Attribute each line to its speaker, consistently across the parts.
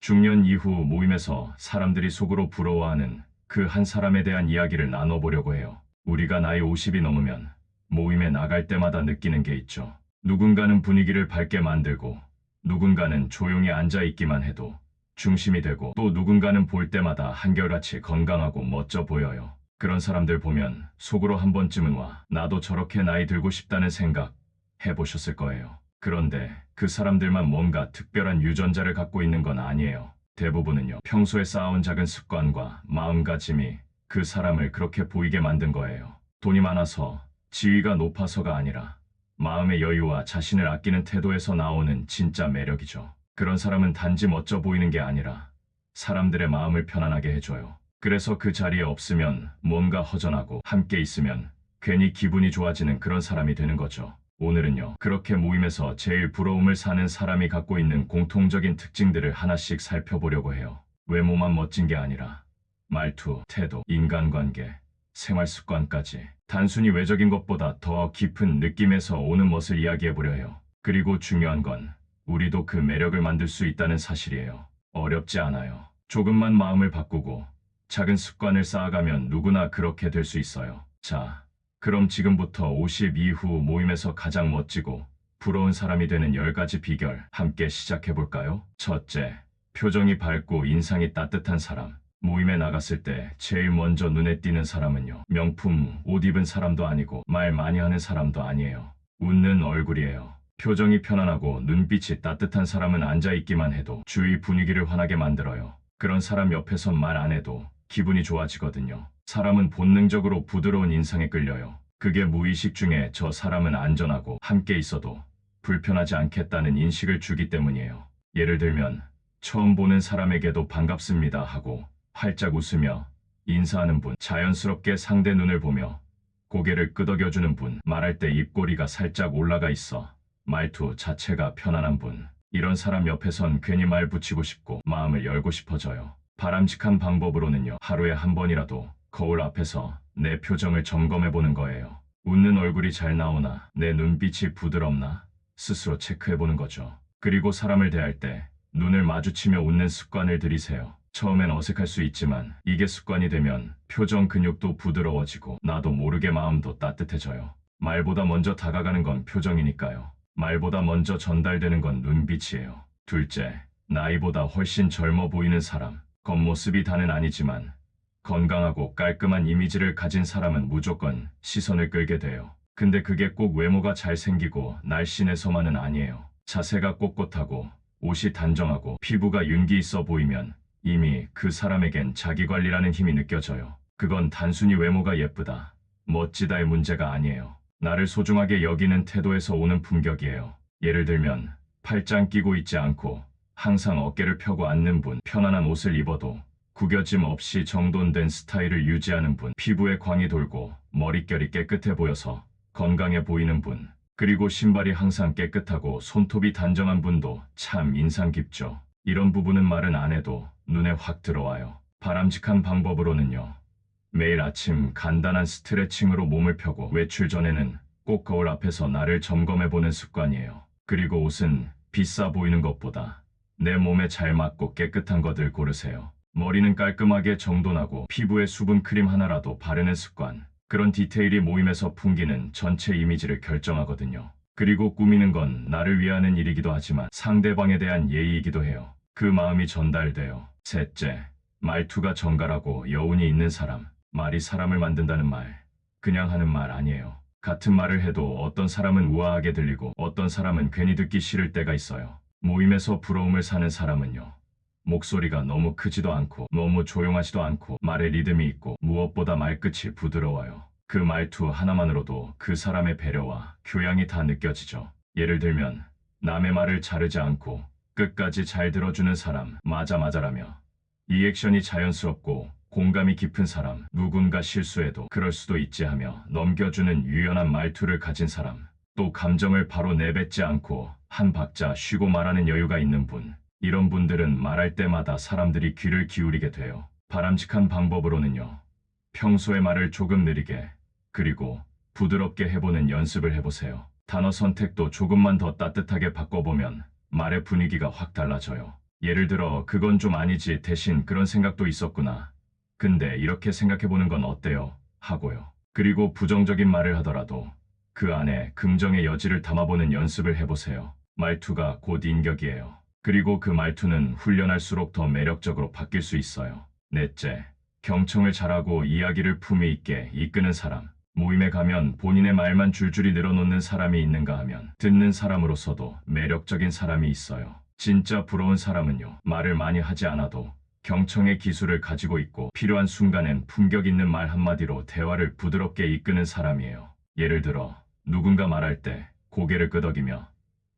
Speaker 1: 중년 이후 모임에서 사람들이 속으로 부러워하는 그 한 사람에 대한 이야기를 나눠보려고 해요. 우리가 나이 50이 넘으면 모임에 나갈 때마다 느끼는 게 있죠. 누군가는 분위기를 밝게 만들고, 누군가는 조용히 앉아있기만 해도 중심이 되고, 또 누군가는 볼 때마다 한결같이 건강하고 멋져 보여요. 그런 사람들 보면 속으로 한 번쯤은 와, 나도 저렇게 나이 들고 싶다는 생각 해보셨을 거예요. 그런데 그 사람들만 뭔가 특별한 유전자를 갖고 있는 건 아니에요. 대부분은요, 평소에 쌓아온 작은 습관과 마음가짐이 그 사람을 그렇게 보이게 만든 거예요. 돈이 많아서, 지위가 높아서가 아니라 마음의 여유와 자신을 아끼는 태도에서 나오는 진짜 매력이죠. 그런 사람은 단지 멋져 보이는 게 아니라 사람들의 마음을 편안하게 해줘요. 그래서 그 자리에 없으면 뭔가 허전하고, 함께 있으면 괜히 기분이 좋아지는 그런 사람이 되는 거죠. 오늘은요, 그렇게 모임에서 제일 부러움을 사는 사람이 갖고 있는 공통적인 특징들을 하나씩 살펴보려고 해요. 외모만 멋진 게 아니라 말투, 태도, 인간관계, 생활 습관까지 단순히 외적인 것보다 더 깊은 느낌에서 오는 멋을 이야기해보려 해요. 그리고 중요한 건 우리도 그 매력을 만들 수 있다는 사실이에요. 어렵지 않아요. 조금만 마음을 바꾸고 작은 습관을 쌓아가면 누구나 그렇게 될 수 있어요. 자, 그럼 지금부터 50 이후 모임에서 가장 멋지고 부러운 사람이 되는 10가지 비결 함께 시작해볼까요? 첫째, 표정이 밝고 인상이 따뜻한 사람. 모임에 나갔을 때 제일 먼저 눈에 띄는 사람은요, 명품 옷 입은 사람도 아니고 말 많이 하는 사람도 아니에요. 웃는 얼굴이에요. 표정이 편안하고 눈빛이 따뜻한 사람은 앉아있기만 해도 주위 분위기를 환하게 만들어요. 그런 사람 옆에서 말 안 해도 기분이 좋아지거든요. 사람은 본능적으로 부드러운 인상에 끌려요. 그게 무의식 중에 저 사람은 안전하고 함께 있어도 불편하지 않겠다는 인식을 주기 때문이에요. 예를 들면 처음 보는 사람에게도 반갑습니다 하고 활짝 웃으며 인사하는 분, 자연스럽게 상대 눈을 보며 고개를 끄덕여주는 분, 말할 때 입꼬리가 살짝 올라가 있어 말투 자체가 편안한 분. 이런 사람 옆에선 괜히 말 붙이고 싶고 마음을 열고 싶어져요. 바람직한 방법으로는요, 하루에 한 번이라도 거울 앞에서 내 표정을 점검해보는 거예요. 웃는 얼굴이 잘 나오나, 내 눈빛이 부드럽나 스스로 체크해보는 거죠. 그리고 사람을 대할 때 눈을 마주치며 웃는 습관을 들이세요. 처음엔 어색할 수 있지만 이게 습관이 되면 표정 근육도 부드러워지고 나도 모르게 마음도 따뜻해져요. 말보다 먼저 다가가는 건 표정이니까요. 말보다 먼저 전달되는 건 눈빛이에요. 둘째, 나이보다 훨씬 젊어 보이는 사람. 겉모습이 다는 아니지만 건강하고 깔끔한 이미지를 가진 사람은 무조건 시선을 끌게 돼요. 근데 그게 꼭 외모가 잘생기고 날씬해서만은 아니에요. 자세가 꼿꼿하고 옷이 단정하고 피부가 윤기 있어 보이면 이미 그 사람에겐 자기관리라는 힘이 느껴져요. 그건 단순히 외모가 예쁘다, 멋지다의 문제가 아니에요. 나를 소중하게 여기는 태도에서 오는 품격이에요. 예를 들면 팔짱 끼고 있지 않고 항상 어깨를 펴고 앉는 분, 편안한 옷을 입어도 구겨짐 없이 정돈된 스타일을 유지하는 분, 피부에 광이 돌고 머릿결이 깨끗해 보여서 건강해 보이는 분, 그리고 신발이 항상 깨끗하고 손톱이 단정한 분도 참 인상 깊죠. 이런 부분은 말은 안 해도 눈에 확 들어와요. 바람직한 방법으로는요, 매일 아침 간단한 스트레칭으로 몸을 펴고 외출 전에는 꼭 거울 앞에서 나를 점검해보는 습관이에요. 그리고 옷은 비싸 보이는 것보다 내 몸에 잘 맞고 깨끗한 것들 고르세요. 머리는 깔끔하게 정돈하고 피부에 수분 크림 하나라도 바르는 습관. 그런 디테일이 모임에서 풍기는 전체 이미지를 결정하거든요. 그리고 꾸미는 건 나를 위하는 일이기도 하지만 상대방에 대한 예의이기도 해요. 그 마음이 전달돼요. 셋째, 말투가 정갈하고 여운이 있는 사람. 말이 사람을 만든다는 말, 그냥 하는 말 아니에요. 같은 말을 해도 어떤 사람은 우아하게 들리고 어떤 사람은 괜히 듣기 싫을 때가 있어요. 모임에서 부러움을 사는 사람은요, 목소리가 너무 크지도 않고 너무 조용하지도 않고 말에 리듬이 있고 무엇보다 말끝이 부드러워요. 그 말투 하나만으로도 그 사람의 배려와 교양이 다 느껴지죠. 예를 들면 남의 말을 자르지 않고 끝까지 잘 들어주는 사람, 맞아라며 리액션이 자연스럽고 공감이 깊은 사람, 누군가 실수해도 그럴 수도 있지 하며 넘겨주는 유연한 말투를 가진 사람, 또 감정을 바로 내뱉지 않고 한 박자 쉬고 말하는 여유가 있는 분. 이런 분들은 말할 때마다 사람들이 귀를 기울이게 돼요. 바람직한 방법으로는요, 평소에 말을 조금 느리게 그리고 부드럽게 해보는 연습을 해보세요. 단어 선택도 조금만 더 따뜻하게 바꿔보면 말의 분위기가 확 달라져요. 예를 들어 그건 좀 아니지 대신 그런 생각도 있었구나. 근데 이렇게 생각해보는 건 어때요? 하고요. 그리고 부정적인 말을 하더라도 그 안에 긍정의 여지를 담아보는 연습을 해보세요. 말투가 곧 인격이에요. 그리고 그 말투는 훈련할수록 더 매력적으로 바뀔 수 있어요. 넷째, 경청을 잘하고 이야기를 품위 있게 이끄는 사람. 모임에 가면 본인의 말만 줄줄이 늘어놓는 사람이 있는가 하면 듣는 사람으로서도 매력적인 사람이 있어요. 진짜 부러운 사람은요, 말을 많이 하지 않아도 경청의 기술을 가지고 있고 필요한 순간엔 품격 있는 말 한마디로 대화를 부드럽게 이끄는 사람이에요. 예를 들어 누군가 말할 때 고개를 끄덕이며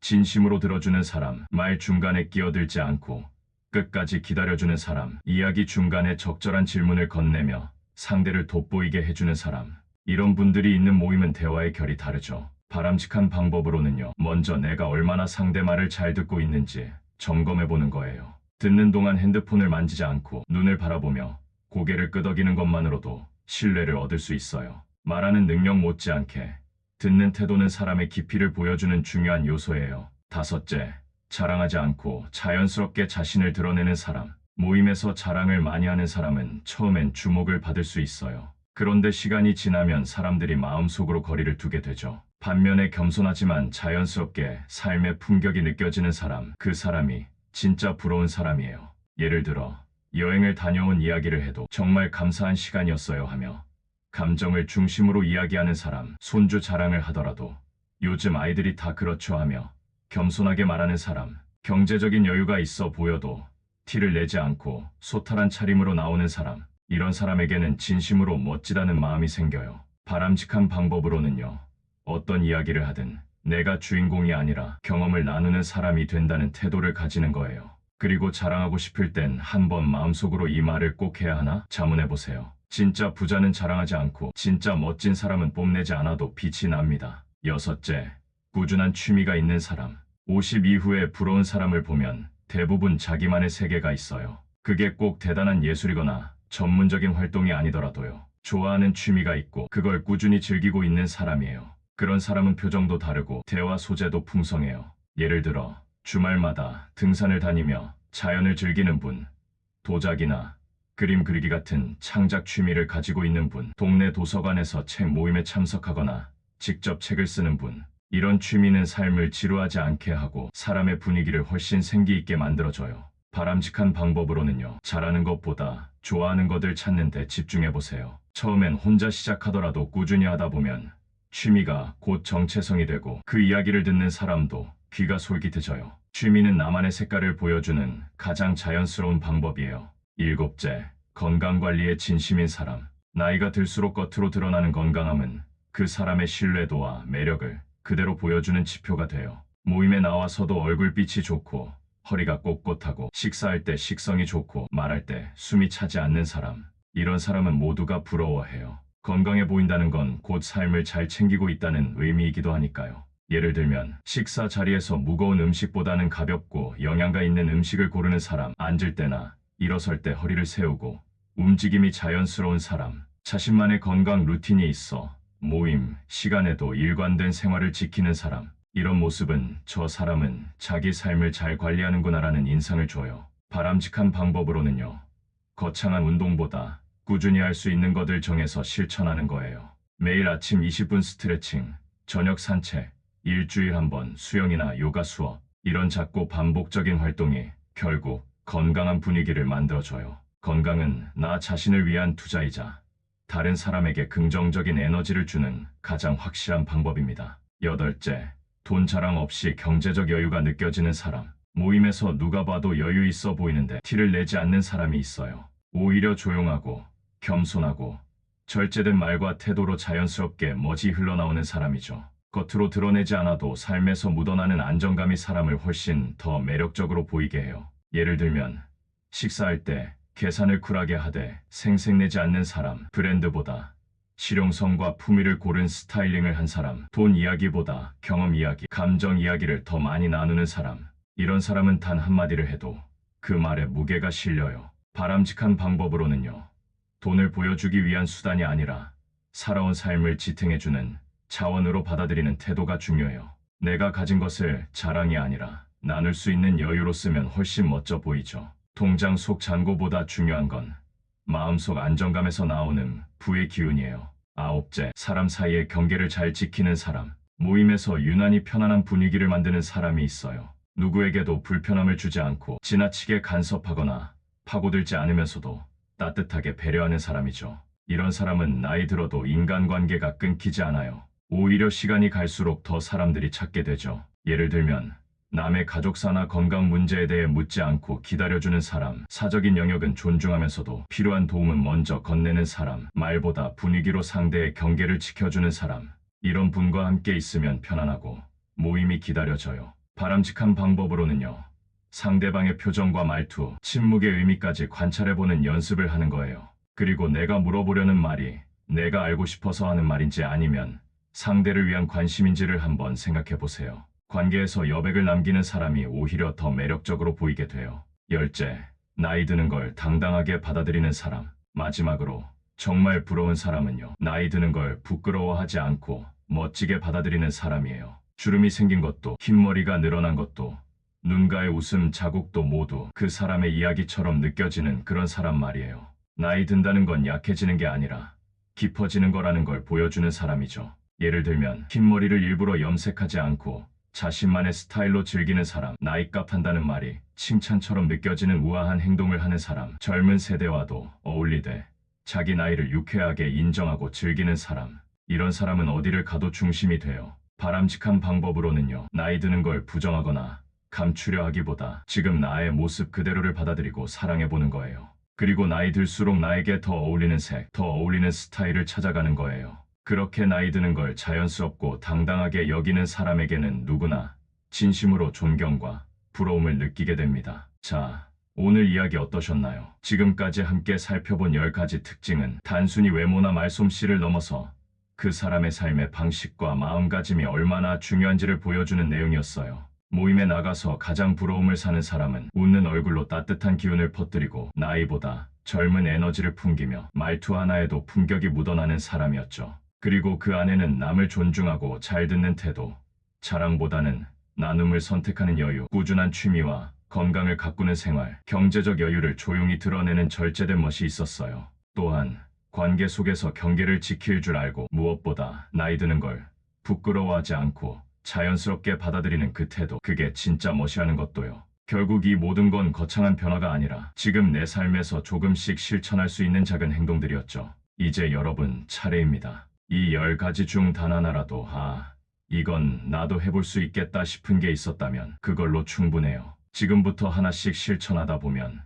Speaker 1: 진심으로 들어주는 사람, 말 중간에 끼어들지 않고 끝까지 기다려주는 사람, 이야기 중간에 적절한 질문을 건네며 상대를 돋보이게 해주는 사람. 이런 분들이 있는 모임은 대화의 결이 다르죠. 바람직한 방법으로는요, 먼저 내가 얼마나 상대 말을 잘 듣고 있는지 점검해보는 거예요. 듣는 동안 핸드폰을 만지지 않고 눈을 바라보며 고개를 끄덕이는 것만으로도 신뢰를 얻을 수 있어요. 말하는 능력 못지않게 듣는 태도는 사람의 깊이를 보여주는 중요한 요소예요. 다섯째, 자랑하지 않고 자연스럽게 자신을 드러내는 사람. 모임에서 자랑을 많이 하는 사람은 처음엔 주목을 받을 수 있어요. 그런데 시간이 지나면 사람들이 마음속으로 거리를 두게 되죠. 반면에 겸손하지만 자연스럽게 삶의 품격이 느껴지는 사람, 그 사람이 진짜 부러운 사람이에요. 예를 들어 여행을 다녀온 이야기를 해도 정말 감사한 시간이었어요 하며 감정을 중심으로 이야기하는 사람, 손주 자랑을 하더라도 요즘 아이들이 다 그렇죠 하며 겸손하게 말하는 사람, 경제적인 여유가 있어 보여도 티를 내지 않고 소탈한 차림으로 나오는 사람, 이런 사람에게는 진심으로 멋지다는 마음이 생겨요. 바람직한 방법으로는요, 어떤 이야기를 하든 내가 주인공이 아니라 경험을 나누는 사람이 된다는 태도를 가지는 거예요. 그리고 자랑하고 싶을 땐 한번 마음속으로 이 말을 꼭 해야 하나 자문해보세요. 진짜 부자는 자랑하지 않고 진짜 멋진 사람은 뽐내지 않아도 빛이 납니다. 여섯째, 꾸준한 취미가 있는 사람. 50 이후에 부러운 사람을 보면 대부분 자기만의 세계가 있어요. 그게 꼭 대단한 예술이거나 전문적인 활동이 아니더라도요. 좋아하는 취미가 있고 그걸 꾸준히 즐기고 있는 사람이에요. 그런 사람은 표정도 다르고 대화 소재도 풍성해요. 예를 들어 주말마다 등산을 다니며 자연을 즐기는 분, 도자기나 그림 그리기 같은 창작 취미를 가지고 있는 분, 동네 도서관에서 책 모임에 참석하거나 직접 책을 쓰는 분. 이런 취미는 삶을 지루하지 않게 하고 사람의 분위기를 훨씬 생기 있게 만들어줘요. 바람직한 방법으로는요, 잘하는 것보다 좋아하는 것들 찾는 데 집중해보세요. 처음엔 혼자 시작하더라도 꾸준히 하다 보면 취미가 곧 정체성이 되고 그 이야기를 듣는 사람도 귀가 솔깃해져요. 취미는 나만의 색깔을 보여주는 가장 자연스러운 방법이에요. 일곱째, 건강관리에 진심인 사람. 나이가 들수록 겉으로 드러나는 건강함은 그 사람의 신뢰도와 매력을 그대로 보여주는 지표가 돼요. 모임에 나와서도 얼굴빛이 좋고 허리가 꼿꼿하고 식사할 때 식성이 좋고 말할 때 숨이 차지 않는 사람. 이런 사람은 모두가 부러워해요. 건강해 보인다는 건 곧 삶을 잘 챙기고 있다는 의미이기도 하니까요. 예를 들면 식사 자리에서 무거운 음식보다는 가볍고 영양가 있는 음식을 고르는 사람, 앉을 때나 일어설 때 허리를 세우고 움직임이 자연스러운 사람, 자신만의 건강 루틴이 있어 모임 시간에도 일관된 생활을 지키는 사람. 이런 모습은 저 사람은 자기 삶을 잘 관리하는구나라는 인상을 줘요. 바람직한 방법으로는요, 거창한 운동보다 꾸준히 할 수 있는 것을 정해서 실천하는 거예요. 매일 아침 20분 스트레칭, 저녁 산책, 일주일 한 번 수영이나 요가 수업. 이런 작고 반복적인 활동이 결국 건강한 분위기를 만들어줘요. 건강은 나 자신을 위한 투자이자 다른 사람에게 긍정적인 에너지를 주는 가장 확실한 방법입니다. 여덟째, 돈 자랑 없이 경제적 여유가 느껴지는 사람. 모임에서 누가 봐도 여유 있어 보이는데 티를 내지 않는 사람이 있어요. 오히려 조용하고 겸손하고 절제된 말과 태도로 자연스럽게 멋이 흘러나오는 사람이죠. 겉으로 드러내지 않아도 삶에서 묻어나는 안정감이 사람을 훨씬 더 매력적으로 보이게 해요. 예를 들면 식사할 때 계산을 쿨하게 하되 생색내지 않는 사람, 브랜드보다 실용성과 품위를 고른 스타일링을 한 사람, 돈 이야기보다 경험 이야기, 감정 이야기를 더 많이 나누는 사람. 이런 사람은 단 한마디를 해도 그 말에 무게가 실려요. 바람직한 방법으로는요, 돈을 보여주기 위한 수단이 아니라 살아온 삶을 지탱해주는 자원으로 받아들이는 태도가 중요해요. 내가 가진 것을 자랑이 아니라 나눌 수 있는 여유로 쓰면 훨씬 멋져 보이죠. 통장 속 잔고보다 중요한 건 마음속 안정감에서 나오는 부의 기운이에요. 아홉째, 사람 사이의 경계를 잘 지키는 사람. 모임에서 유난히 편안한 분위기를 만드는 사람이 있어요. 누구에게도 불편함을 주지 않고 지나치게 간섭하거나 파고들지 않으면서도 따뜻하게 배려하는 사람이죠. 이런 사람은 나이 들어도 인간관계가 끊기지 않아요. 오히려 시간이 갈수록 더 사람들이 찾게 되죠. 예를 들면 남의 가족사나 건강 문제에 대해 묻지 않고 기다려주는 사람, 사적인 영역은 존중하면서도 필요한 도움은 먼저 건네는 사람, 말보다 분위기로 상대의 경계를 지켜주는 사람. 이런 분과 함께 있으면 편안하고 모임이 기다려져요. 바람직한 방법으로는요, 상대방의 표정과 말투, 침묵의 의미까지 관찰해보는 연습을 하는 거예요. 그리고 내가 물어보려는 말이 내가 알고 싶어서 하는 말인지 아니면 상대를 위한 관심인지를 한번 생각해보세요. 관계에서 여백을 남기는 사람이 오히려 더 매력적으로 보이게 돼요. 열째, 나이 드는 걸 당당하게 받아들이는 사람. 마지막으로, 정말 부러운 사람은요, 나이 드는 걸 부끄러워하지 않고 멋지게 받아들이는 사람이에요. 주름이 생긴 것도, 흰머리가 늘어난 것도, 눈가의 웃음 자국도 모두 그 사람의 이야기처럼 느껴지는 그런 사람 말이에요. 나이 든다는 건 약해지는 게 아니라 깊어지는 거라는 걸 보여주는 사람이죠. 예를 들면 흰머리를 일부러 염색하지 않고 자신만의 스타일로 즐기는 사람, 나이값 한다는 말이 칭찬처럼 느껴지는 우아한 행동을 하는 사람, 젊은 세대와도 어울리되 자기 나이를 유쾌하게 인정하고 즐기는 사람. 이런 사람은 어디를 가도 중심이 돼요. 바람직한 방법으로는요, 나이 드는 걸 부정하거나 감추려 하기보다 지금 나의 모습 그대로를 받아들이고 사랑해보는 거예요. 그리고 나이 들수록 나에게 더 어울리는 색, 더 어울리는 스타일을 찾아가는 거예요. 그렇게 나이 드는 걸 자연스럽고 당당하게 여기는 사람에게는 누구나 진심으로 존경과 부러움을 느끼게 됩니다. 자, 오늘 이야기 어떠셨나요? 지금까지 함께 살펴본 10가지 특징은 단순히 외모나 말솜씨를 넘어서 그 사람의 삶의 방식과 마음가짐이 얼마나 중요한지를 보여주는 내용이었어요. 모임에 나가서 가장 부러움을 사는 사람은 웃는 얼굴로 따뜻한 기운을 퍼뜨리고 나이보다 젊은 에너지를 풍기며 말투 하나에도 품격이 묻어나는 사람이었죠. 그리고 그 안에는 남을 존중하고 잘 듣는 태도, 자랑보다는 나눔을 선택하는 여유, 꾸준한 취미와 건강을 가꾸는 생활, 경제적 여유를 조용히 드러내는 절제된 멋이 있었어요. 또한 관계 속에서 경계를 지킬 줄 알고 무엇보다 나이 드는 걸 부끄러워하지 않고 자연스럽게 받아들이는 그 태도, 그게 진짜 멋이라는 것도요. 결국 이 모든 건 거창한 변화가 아니라 지금 내 삶에서 조금씩 실천할 수 있는 작은 행동들이었죠. 이제 여러분 차례입니다. 이 10가지 중 단 하나라도 이건 나도 해볼 수 있겠다 싶은 게 있었다면 그걸로 충분해요. 지금부터 하나씩 실천하다 보면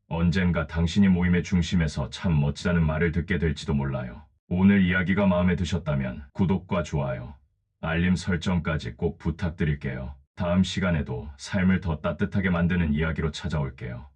Speaker 1: 언젠가 당신이 모임의 중심에서 참 멋지다는 말을 듣게 될지도 몰라요. 오늘 이야기가 마음에 드셨다면 구독과 좋아요, 알림 설정까지 꼭 부탁드릴게요. 다음 시간에도 삶을 더 따뜻하게 만드는 이야기로 찾아올게요.